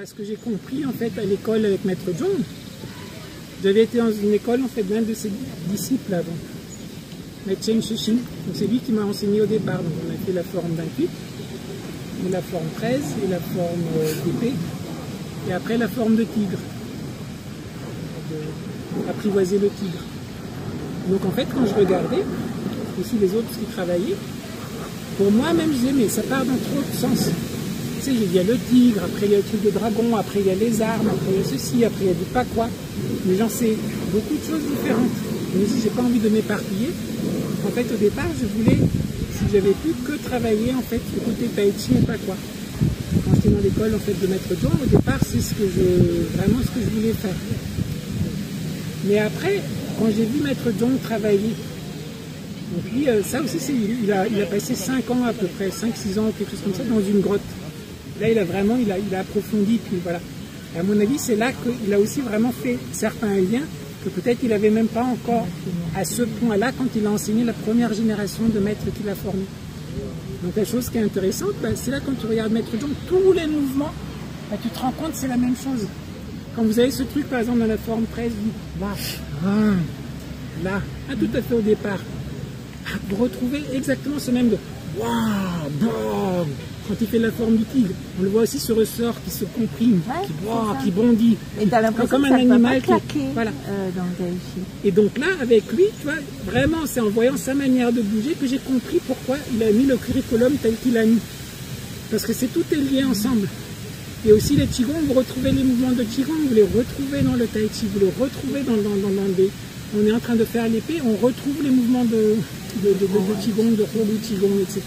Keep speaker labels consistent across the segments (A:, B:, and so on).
A: Ce que j'ai compris en fait à l'école avec Maître Zhong, j'avais été dans une école en fait d'un de ses disciples avant, Maître Chen Shixin. Donc c'est lui qui m'a enseigné au départ. Donc on a fait la forme 28, et la forme 13 et la forme d'épée, et après la forme de tigre, apprivoiser le tigre. Donc en fait quand je regardais aussi les autres qui travaillaient, pour moi même je disais mais ça part dans trop de sens. Tu sais, il y a le tigre, après il y a le truc de dragon, après il y a les armes, après il y a ceci, après il y a du pakwa. Mais j'en sais beaucoup de choses différentes. Je me dis, j'ai pas envie de m'éparpiller. En fait, au départ, je voulais, si j'avais pu, que travailler en fait le côté tai chi et pakwa. Quand j'étais dans l'école en fait de Maître Zhong, au départ, c'est vraiment ce que je voulais faire. Mais après, quand j'ai vu Maître Zhong travailler, donc lui, ça aussi, il a passé 5 ans à peu près, 5-6 ans, quelque chose comme ça, dans une grotte. Là, il a approfondi, puis voilà. Et à mon avis, c'est là qu'il a aussi vraiment fait certains liens que peut-être il n'avait même pas encore à ce point-là quand il a enseigné la première génération de maîtres qu'il a formés. Donc la chose qui est intéressante, c'est là quand tu regardes Maître Zhong, tous les mouvements, tu te rends compte que c'est la même chose. Quand vous avez ce truc, par exemple, dans la forme 13, là, tout à fait au départ, vous retrouvez exactement ce même de waouh, quand il fait la forme du tigre, on le voit aussi ce ressort qui se comprime, qui bondit,
B: et t'as l'impression
A: comme
B: que
A: un
B: ça
A: animal
B: peut pas claquer,
A: voilà.
B: Dans le tai chi.
A: Et donc là, avec lui, tu vois, vraiment, c'est en voyant sa manière de bouger que j'ai compris pourquoi il a mis le curriculum tel qu'il a mis. Parce que tout est lié ensemble. Et aussi les qigong, vous retrouvez les mouvements de qigong, vous les retrouvez dans le tai chi, vous les retrouvez dans des... On est en train de faire l'épée, on retrouve les mouvements de qigong, de Hulu qigong, etc.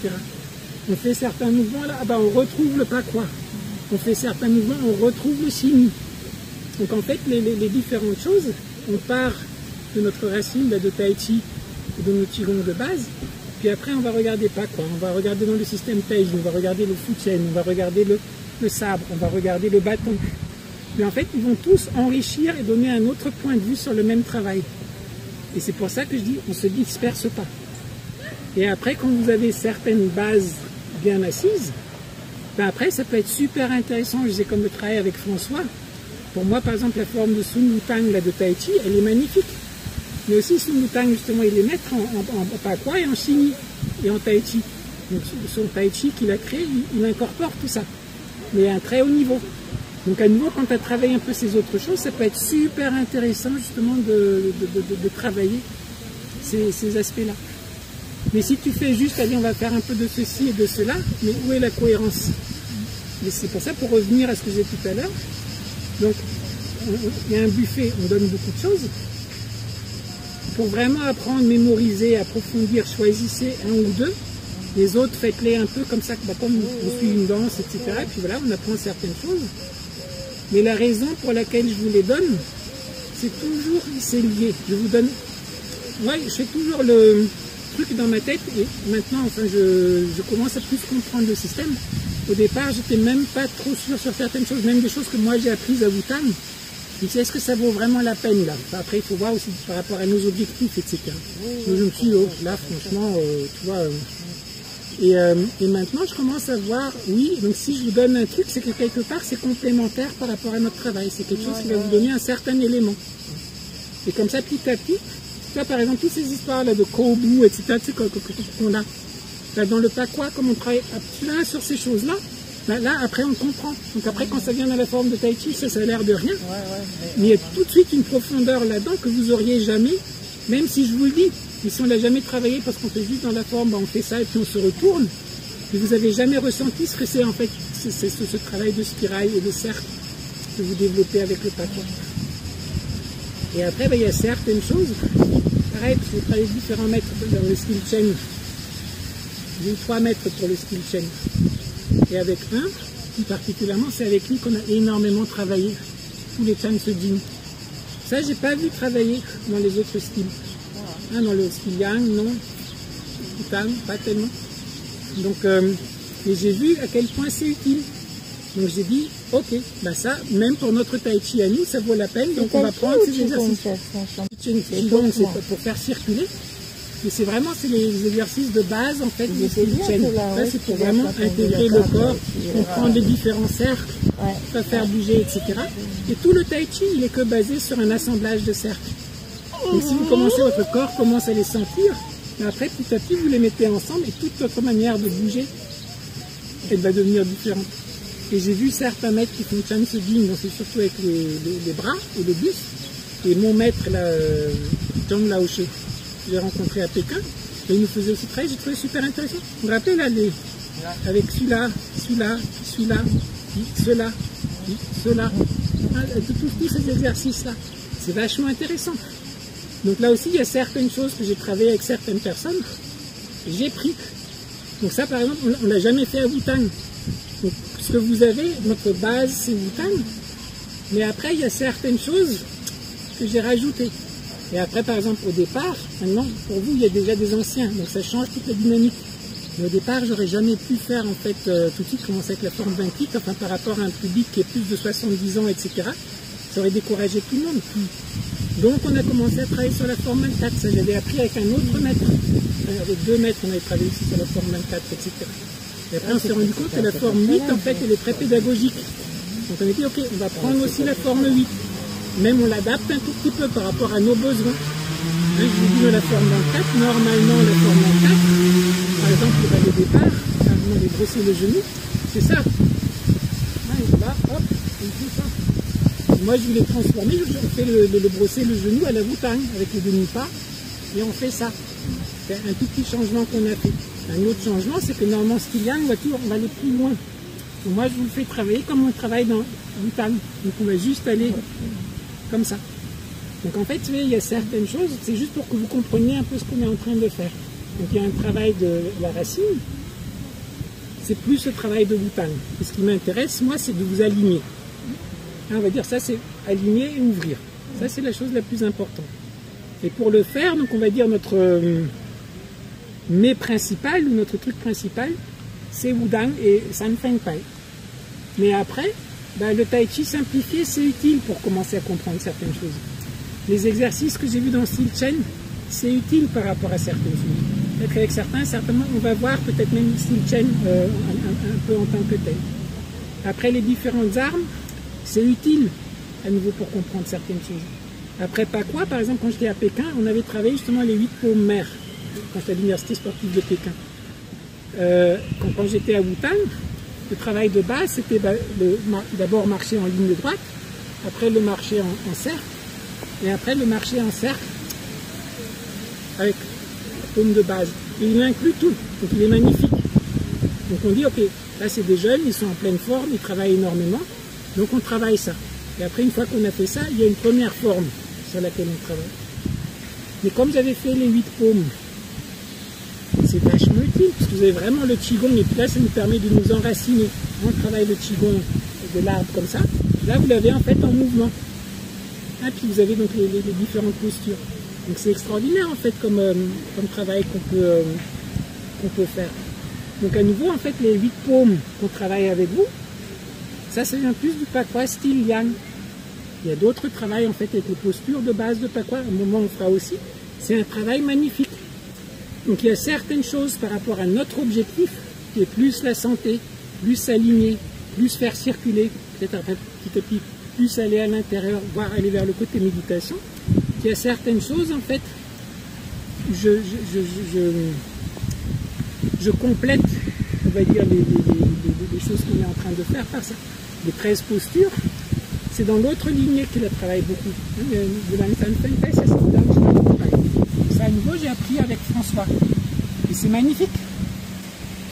A: On fait certains mouvements là, on retrouve le pakwa. On fait certains mouvements, on retrouve le shimi. Donc en fait, les différentes choses, on part de notre racine de tai chi, de nos qigong de base, puis après on va regarder pakwa, on va regarder dans le système taiji, on va regarder le fuchen, on va regarder le sabre, on va regarder le bâton. Mais en fait, ils vont tous enrichir et donner un autre point de vue sur le même travail. Et c'est pour ça que je dis, on ne se disperse pas. Et après, quand vous avez certaines bases bien assises, après, ça peut être super intéressant. Je sais comme le travail avec François. Pour moi, par exemple, la forme de Sun Wutang de Tai Chi, elle est magnifique. Mais aussi, Sun Wutang, justement, il est maître en pakwa et en shimi et en Tai Chi. Donc, son Tai Chi qu'il a créé, il incorpore tout ça. Mais à un très haut niveau. Donc à nouveau, quand tu as travaillé un peu ces autres choses, ça peut être super intéressant justement de travailler ces aspects-là. Mais si tu fais juste, allez, on va faire un peu de ceci et de cela, mais où est la cohérence? Mais c'est pour ça, pour revenir à ce que j'ai dit tout à l'heure, donc il y a un buffet, on donne beaucoup de choses. Pour vraiment apprendre, mémoriser, approfondir, choisissez un ou deux. Les autres, faites-les un peu comme ça, comme on suit une danse, etc. Et puis voilà, on apprend certaines choses. Mais la raison pour laquelle je vous les donne, c'est lié. Je vous donne, moi je fais toujours le truc dans ma tête et maintenant, enfin, je commence à plus comprendre le système. Au départ, j'étais même pas trop sûr sur certaines choses, même des choses que moi j'ai apprises à Wutang. Je me dis, est-ce que ça vaut vraiment la peine là? Enfin, après, il faut voir aussi par rapport à nos objectifs, etc. Donc je me suis dit, oh, là, franchement, tu vois. Et maintenant, je commence à voir, oui, donc si je vous donne un truc, c'est que quelque part, c'est complémentaire par rapport à notre travail. C'est quelque chose qui va vous donner un certain élément. Et comme ça, petit à petit, tu vois, par exemple, toutes ces histoires-là de Kobu, etc., tu sais, qu'on a, là, dans le pakwa, comme on travaille à plein sur ces choses-là, là, après, on comprend. Donc après, quand ça vient dans la forme de tai chi, ça a l'air de rien. Mais il y a tout de suite une profondeur là-dedans que vous auriez jamais, même si je vous le dis. Et si on l'a jamais travaillé parce qu'on fait juste dans la forme, on fait ça et puis on se retourne, et vous n'avez jamais ressenti ce que c'est en fait, c'est ce travail de spirale et de cercle que vous développez avec le pakwa. Et après, il y a certaines choses, pareil, parce que vous travaillez différents maîtres dans le skill chain. J'ai eu 3 maîtres pour le skill chain. Et avec un, plus particulièrement, c'est avec lui qu'on a énormément travaillé, tous les Chan Sejin. Ça, j'ai pas vu travailler dans les autres styles. Dans le skill yang, non, Wutang, pas tellement. Donc, mais j'ai vu à quel point c'est utile. Donc j'ai dit, ok, ça, même pour notre tai chi à nous, ça vaut la peine. Donc on va prendre ces exercices. Qigong, c'est pour faire circuler. Mais c'est vraiment les exercices de base en fait du style Chen.
B: Là,
A: c'est pour vraiment intégrer le corps, comprendre les différents cercles, pas faire bouger, etc. Et tout le tai chi, il est que basé sur un assemblage de cercles. Donc si vous commencez, votre corps commence à les sentir, mais après petit à petit vous les mettez ensemble et toute votre manière de bouger, elle va devenir différente. Et j'ai vu certains maîtres qui font Chan Sujing, donc c'est surtout avec les bras et le buste. Et mon maître, là, Zhang Laoshi, que j'ai rencontré à Pékin, et il nous faisait aussi travailler, j'ai trouvé super intéressant. Vous vous rappelez là, avec celui-là, celui-là, celui-là, cela, cela, tous ces exercices-là. C'est vachement intéressant. Donc là aussi, il y a certaines choses que j'ai travaillé avec certaines personnes, j'ai pris. Donc ça, par exemple, on ne l'a jamais fait à Wutang. Donc ce que vous avez, notre base, c'est Wutang. Mais après, il y a certaines choses que j'ai rajoutées. Et après, par exemple, au départ, maintenant, pour vous, il y a déjà des anciens, donc ça change toute la dynamique. Mais au départ, j'aurais jamais pu faire, en fait, tout de suite commencer avec la forme 28, enfin, par rapport à un public qui est plus de 70 ans, etc. Ça aurait découragé tout le monde. Donc, on a commencé à travailler sur la forme 24. Ça, j'avais appris avec un autre maître. Avec 2 maîtres, on avait travaillé aussi sur la forme 24, etc. Et après, on s'est rendu compte que la forme 8, en fait, elle est très pédagogique. Donc, on a dit, OK, on va prendre aussi la forme 8. Même on l'adapte un tout petit peu par rapport à nos besoins. Hein, je vous dis dans la forme 24, normalement la forme 24, par exemple pour aller au départ, on va brosser le genou, c'est ça. Là, hop, il fait ça. Et moi je voulais transformer, on fait le brosser le genou à la Wutang avec le demi-pas, et on fait ça. C'est un tout petit changement qu'on a fait. Un autre changement, c'est que normalement style yang, on va aller plus loin. Et moi je vous le fais travailler comme on travaille dans Wutang. Donc on va juste aller comme ça. Donc en fait, il y a certaines choses, c'est juste pour que vous compreniez un peu ce qu'on est en train de faire. Donc il y a un travail de la racine, c'est plus ce travail de Wutang. Et ce qui m'intéresse, moi, c'est de vous aligner. Hein, on va dire ça, c'est aligner et ouvrir. Ça, c'est la chose la plus importante. Et pour le faire, donc on va dire notre mais principal, ou notre truc principal, c'est Wudang et San Feng Pai. Mais après, le tai chi simplifié, c'est utile pour commencer à comprendre certaines choses. Les exercices que j'ai vus dans le style Chen, c'est utile par rapport à certaines choses. Peut-être qu'avec certains, certainement, on va voir peut-être même le style Chen un peu en tant que tel. Après, les différentes armes, c'est utile à nouveau pour comprendre certaines choses. Après Pakwa, par exemple, quand j'étais à Pékin, on avait travaillé justement les 8 paumes mères, quand j'étais à l'université sportive de Pékin. Quand j'étais à Wutang, le travail de base, c'était d'abord marcher en ligne droite, après le marcher en cercle, et après le marcher en cercle avec la paume de base. Et il inclut tout, donc il est magnifique. Donc on dit, ok, là c'est des jeunes, ils sont en pleine forme, ils travaillent énormément, donc on travaille ça. Et après, une fois qu'on a fait ça, il y a une première forme sur laquelle on travaille. Mais comme j'avais fait les 8 paumes, c'est vachement utile, parce que vous avez vraiment le qigong, et puis là, ça nous permet de nous enraciner. On travaille le qigong de l'arbre comme ça, là, vous l'avez en fait en mouvement. Et puis vous avez donc les différentes postures. Donc c'est extraordinaire, en fait, comme travail qu'on peut faire. Donc à nouveau, en fait, les 8 paumes qu'on travaille avec vous, ça vient plus du Pakwa style yang. Il y a d'autres travails, en fait, avec les postures de base de Pakwa. À un moment, on fera aussi. C'est un travail magnifique. Donc il y a certaines choses par rapport à notre objectif, qui est plus la santé, plus s'aligner, plus faire circuler, peut-être petit à petit, plus aller à l'intérieur, voire aller vers le côté méditation. Il y a certaines choses, en fait, je complète, on va dire, les choses qu'on est en train de faire par ça. Les 13 postures, c'est dans l'autre lignée qu'il travaille beaucoup. De la ça, c'est ça, à nouveau, j'ai appris avec François. Et c'est magnifique.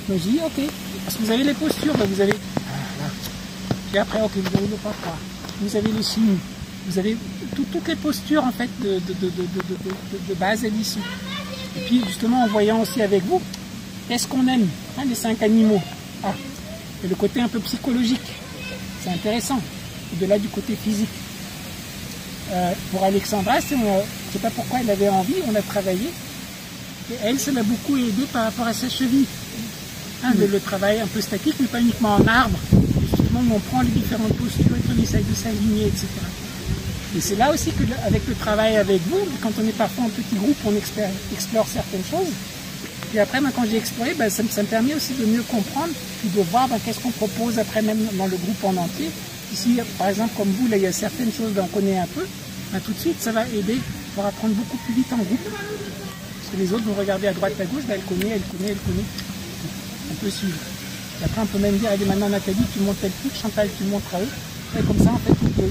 A: Donc j'ai dit, ok, parce que vous avez les postures, là, vous avez... Et après, ok, vous avez le Pakwa, vous avez les chimie, vous avez toutes les postures, en fait, de base et d'issue. Et puis, justement, en voyant aussi avec vous, qu'est-ce qu'on aime, hein, les 5 animaux. Ah, et le côté un peu psychologique, c'est intéressant. Au-delà du côté physique. Pour Alexandra, je ne sais pas pourquoi elle avait envie, on a travaillé. Et elle, ça m'a beaucoup aidé par rapport à sa cheville. Hein, le travail un peu statique, mais pas uniquement en arbre. Justement, où on prend les différentes postures et on essaye de s'aligner, etc. Et c'est là aussi que, avec le travail avec vous, quand on est parfois en petit groupe, on explore certaines choses. Puis après, quand j'ai exploré, ça me permet aussi de mieux comprendre, puis de voir qu'est-ce qu'on propose après, même dans le groupe en entier. Ici, par exemple, comme vous, là, il y a certaines choses qu'on connaît un peu. Tout de suite, ça va aider pour apprendre beaucoup plus vite en groupe. Parce que les autres vont regarder à droite, à gauche, elle connaît. On peut suivre. Et après, on peut même dire, allez, maintenant, Nathalie, tu montes tel truc, Chantal, tu montres à eux. Et comme ça, en fait, on peut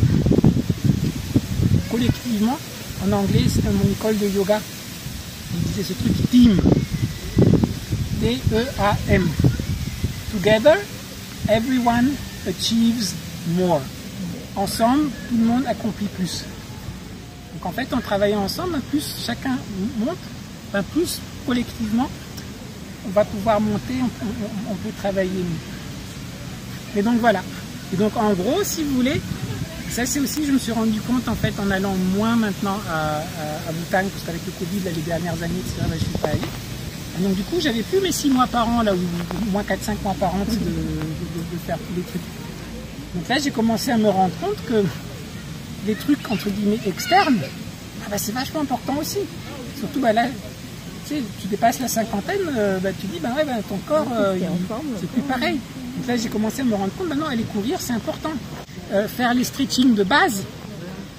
A: collectivement, en anglais, c'était mon école de yoga. On disait ce truc team. T-E-A-M. Together, everyone achieves more. Ensemble, tout le monde accomplit plus. Donc en fait, en travaillant ensemble, plus chacun monte, plus collectivement, on va pouvoir monter, on peut travailler mieux. Et donc voilà. Et donc en gros, si vous voulez, ça c'est aussi, je me suis rendu compte en fait en allant moins maintenant à Bhutan, parce qu'avec le Covid, là, les dernières années, etc., je ne suis pas allé. Et donc du coup, j'avais plus mes 6 mois par an, là, ou moins 4-5 mois par an de faire tous les trucs. Donc là, j'ai commencé à me rendre compte que les trucs, entre guillemets, externes, c'est vachement important aussi. Surtout, là, tu dépasses la cinquantaine, tu dis, ton corps, c'est plus pareil. Donc là, j'ai commencé à me rendre compte, non, aller courir, c'est important. Faire les stretching de base,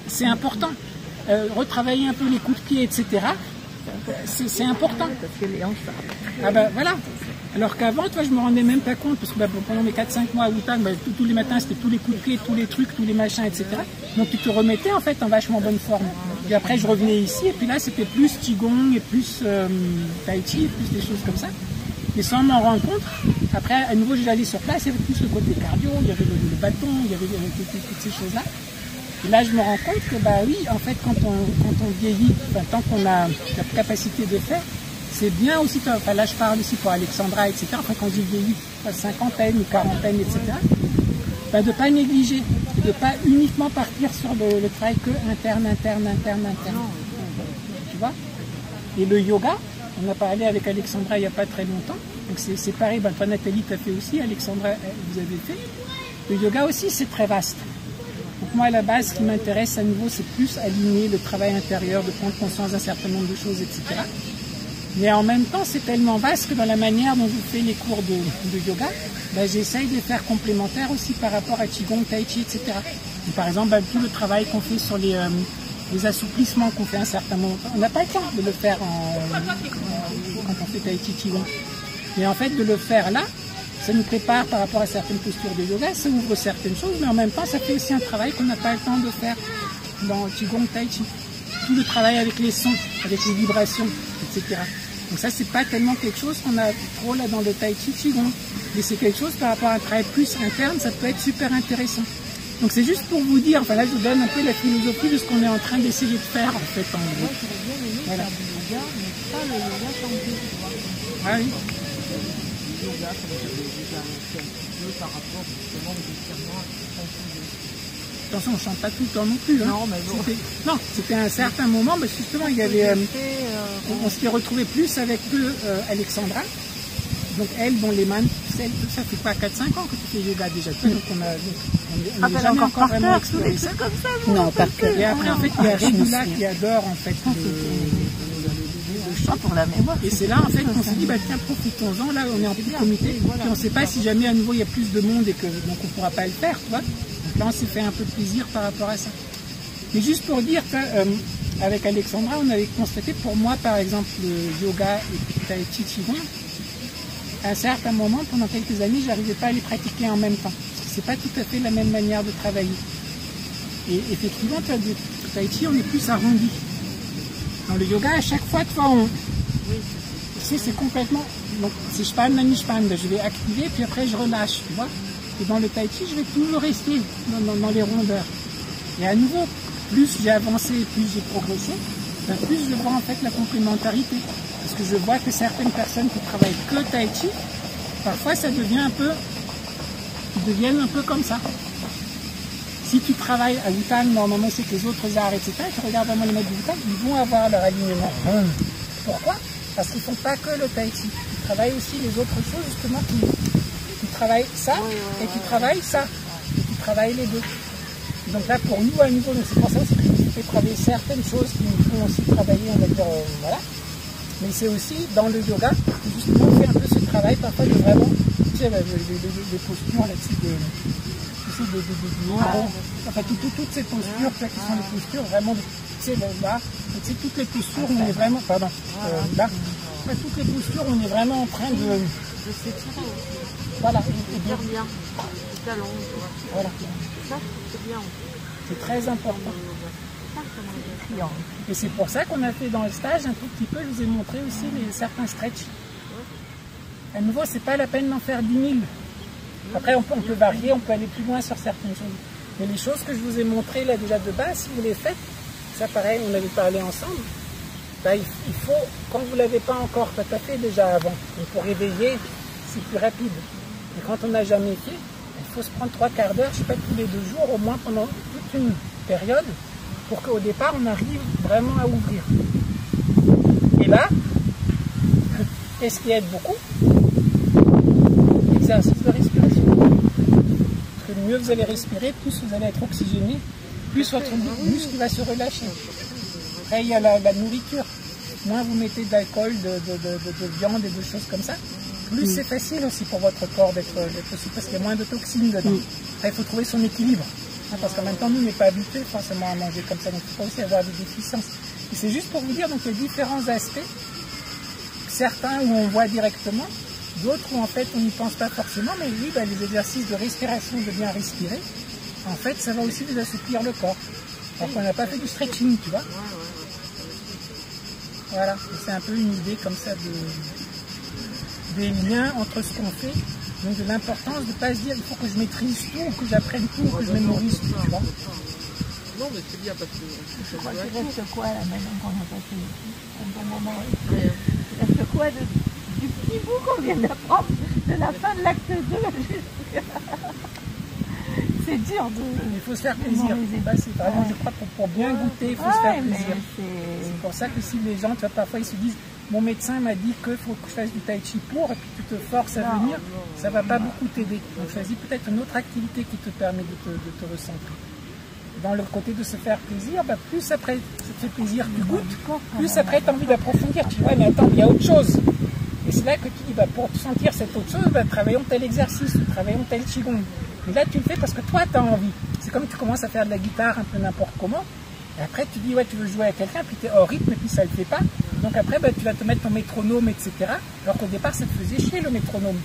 A: c'est important. Retravailler un peu les coups de pied, etc., c'est important. Voilà. Alors qu'avant, je me rendais même pas compte, parce que pendant mes 4-5 mois à Bhutan, tous les matins, c'était tous les coups de pied, tous les trucs, tous les machins, etc. Donc tu te remettais en fait en vachement bonne forme. Puis après, je revenais ici, et puis là, c'était plus Qigong, et plus Tai Chi, et plus des choses comme ça. Mais sans m'en rendre compte, après, à nouveau, j'allais sur place, il y avait plus le côté cardio, il y avait le bâton, il y avait toutes ces choses-là. Et là, je me rends compte que, oui, en fait, quand on vieillit, tant qu'on a la capacité de faire, c'est bien aussi, là je parle aussi pour Alexandra, etc., après quand j'ai vieilli, cinquantaine ou quarantaine, etc., de ne pas négliger, de ne pas uniquement partir sur le travail que interne. Tu vois? Et le yoga, on a parlé avec Alexandra il n'y a pas très longtemps, donc c'est pareil, toi Nathalie, tu as fait aussi, Alexandra, vous avez fait. Le yoga aussi, c'est très vaste. Donc moi, à la base, ce qui m'intéresse à nouveau, c'est plus aligner le travail intérieur, de prendre conscience d'un certain nombre de choses, etc. Mais en même temps, c'est tellement vaste que dans la manière dont je fais les cours de yoga, j'essaye de les faire complémentaires aussi par rapport à Qigong, Tai Chi, etc. Et par exemple, tout le travail qu'on fait sur les assouplissements qu'on fait à un certain moment, on n'a pas le temps de le faire quand on fait Tai Chi, Qigong. Mais en fait, de le faire là, ça nous prépare par rapport à certaines postures de yoga, ça ouvre certaines choses, mais en même temps, ça fait aussi un travail qu'on n'a pas le temps de faire dans Qigong, Tai Chi. Tout le travail avec les sons, avec les vibrations, etc. Donc ça, c'est pas tellement quelque chose qu'on a trop là dans le Tai Chi Qigong. Mais c'est quelque chose par rapport à un travail plus interne, ça peut être super intéressant. Donc c'est juste pour vous dire, là je vous donne un peu la philosophie de ce qu'on est en train d'essayer de faire en fait en gros. Voilà. Ah oui. Attention, on ne chante pas tout le temps non plus. Hein.
B: Non, mais bon.
A: Non, c'était un certain moment, mais justement, il y avait, on s'y retrouvait plus avec Alexandra. Donc elle, les mains, ça fait quoi, 4-5 ans que tu fais yoga déjà. Donc on n'a jamais encore vraiment exploré ça.
B: Comme ça.
A: Non, par cœur. Et après, en fait, il y a Regula qui adore en fait le chant.
B: Pour la mémoire.
A: Et c'est là en fait qu'on s'est dit, tiens, profitons-en, là on est en petit comité, puis on ne sait pas si jamais à nouveau il y a plus de monde et que donc on ne pourra pas le faire, tu vois. Donc là on s'est fait un peu plaisir par rapport à ça. Mais juste pour dire qu'avec Alexandra, on avait constaté, pour moi par exemple, le yoga et Tai Chi Qigong, à un certain moment, pendant quelques années, je n'arrivais pas à les pratiquer en même temps. Parce que c'est pas tout à fait la même manière de travailler. Et effectivement, le Tai Chi, on est plus arrondi. Dans le yoga, à chaque fois, c'est complètement... Donc, si je panne, je vais activer, puis après, je relâche, tu vois. Et dans le Tai Chi, je vais toujours rester dans les rondeurs. Et à nouveau, plus j'ai avancé, plus j'ai progressé, plus je vois en fait la complémentarité. Parce que je vois que certaines personnes qui travaillent que Tai Chi, parfois ça devient ils deviennent un peu comme ça. Si tu travailles à Bhutan, normalement c'est que les autres arts, etc., tu regardes vraiment les maîtres du Bhutan, ils vont avoir leur alignement. Pourquoi? Parce qu'ils ne font pas que le Tai Chi. Ils travaillent aussi les autres choses, justement, qui travaillent ça, et qui travaillent ça, et qui travaillent les deux. Donc là, pour nous, à nouveau, c'est pour ça aussi que je fais travailler certaines choses qui nous font aussi travailler, on va dire, voilà. Mais c'est aussi dans le yoga, justement, on fait un peu ce travail, parfois de vraiment, tu sais, les postures là-dessus, enfin, toutes ces postures, tu vois, qui sont les postures vraiment, tu sais, là, tu sais, toutes les postures, on est vraiment, pardon, là, toutes les postures, on est vraiment en train de
B: s'étirer aussi.
A: Voilà.
B: Et bien, les talons, voilà. Ça, c'est bien.
A: C'est très important. Et c'est pour ça qu'on a fait dans le stage un tout petit peu, je vous ai montré aussi certains stretch. À nouveau, c'est pas la peine d'en faire 10 000. Après, on peut varier, on peut aller plus loin sur certaines choses. Mais les choses que je vous ai montrées là déjà de base, si vous les faites, ça pareil, on avait parlé ensemble, bah, il faut, quand vous ne l'avez pas encore tout à fait déjà avant, donc pour réveiller, c'est plus rapide. Et quand on n'a jamais fait, il faut se prendre 3/4 d'heure, je ne sais pas, tous les 2 jours, au moins pendant toute une période, pour qu'au départ, on arrive vraiment à ouvrir. Et là, qu'est-ce qui aide beaucoup? L'exercice de respiration. Parce que mieux vous allez respirer, plus vous allez être oxygéné, plus votre muscle va se relâcher. Après, il y a la nourriture. Moins vous mettez d'alcool, de viande et de choses comme ça, plus c'est facile aussi pour votre corps d'être souple, parce qu'il y a moins de toxines dedans. Après, il faut trouver son équilibre. Parce qu'en même temps, nous, on n'est pas habitués forcément à manger comme ça, donc il faut aussi avoir des déficiences. Et c'est juste pour vous dire, donc il y a différents aspects, certains où on voit directement, d'autres où en fait on n'y pense pas forcément, mais oui, bah, les exercices de respiration, de bien respirer, en fait, ça va aussi vous assouplir le corps. Alors qu'on n'a pas fait du stretching, tu vois. Voilà, c'est un peu une idée comme ça des liens entre ce qu'on fait. Donc de l'importance de ne pas se dire il faut que je maîtrise tout, que j'apprenne tout, que je mémorise tout, tu vois.
B: Non, mais c'est bien parce que...
C: Tu restes quoi là maintenant qu'on a passé un bon moment? Il reste quoi du petit bout qu'on vient d'apprendre de la fin de l'acte 2? C'est dur de...
A: Il faut se faire plaisir. C'est vraiment, je crois, pour bien goûter, il faut se faire plaisir. C'est pour ça que si les gens, tu vois, parfois ils se disent mon médecin m'a dit qu'il faut que je fasse du tai chi pour, et puis tu te forces à venir, ça ne va pas beaucoup t'aider. Donc choisis peut-être une autre activité qui te permet de te recentrer. Dans le côté de se faire plaisir, bah, plus après ça te fait plaisir, tu goûtes, plus après tu as envie d'approfondir. Tu vois, mais attends, il y a autre chose. Et c'est là que tu dis, bah, pour sentir cette autre chose, bah, travaillons tel exercice, travaillons tel qigong. Mais là, tu le fais parce que toi, tu as envie. C'est comme tu commences à faire de la guitare un peu n'importe comment. Et après, tu dis, ouais, tu veux jouer avec quelqu'un, puis tu es hors rythme, et puis ça ne le fait pas. Donc après, bah, tu vas te mettre ton métronome, etc. Alors qu'au départ, ça te faisait chier le métronome.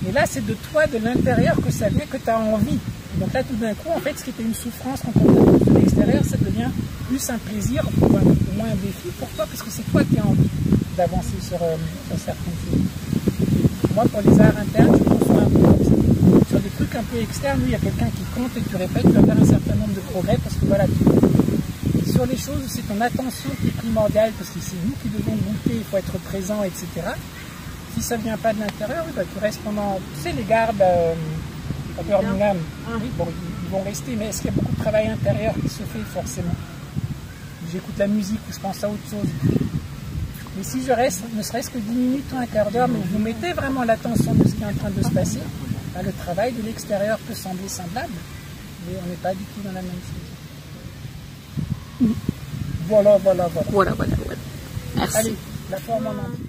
A: Mais là, c'est de toi, de l'intérieur, que ça vient, que tu as envie. Et donc là, tout d'un coup, en fait, ce qui était une souffrance quand on est de l'extérieur, ça devient plus un plaisir, ou moins un défi pour toi, parce que c'est toi qui as envie d'avancer sur certaines choses. Moi, pour les arts internes, je conçois un peu comme ça. Sur des trucs un peu externes, où il y a quelqu'un qui compte et tu répètes, tu vas faire un certain nombre de progrès, parce que voilà, sur les choses où c'est ton attention qui est primordiale, parce que c'est nous qui devons goûter, il faut être présent, etc. Si ça ne vient pas de l'intérieur, oui, bah, tu restes pendant, tu sais, les gardes à Birmingham, oui, bon, ils vont rester, mais est-ce qu'il y a beaucoup de travail intérieur qui se fait forcément? J'écoute la musique ou je pense à autre chose. Mais si je reste, ne serait-ce que 10 minutes ou un quart d'heure, mais vous mettez vraiment l'attention de ce qui est en train de se passer, bah, le travail de l'extérieur peut sembler semblable, mais on n'est pas du tout dans la même chose. Voilà.
C: Voilà. Merci.
A: Allez, la forme en entier.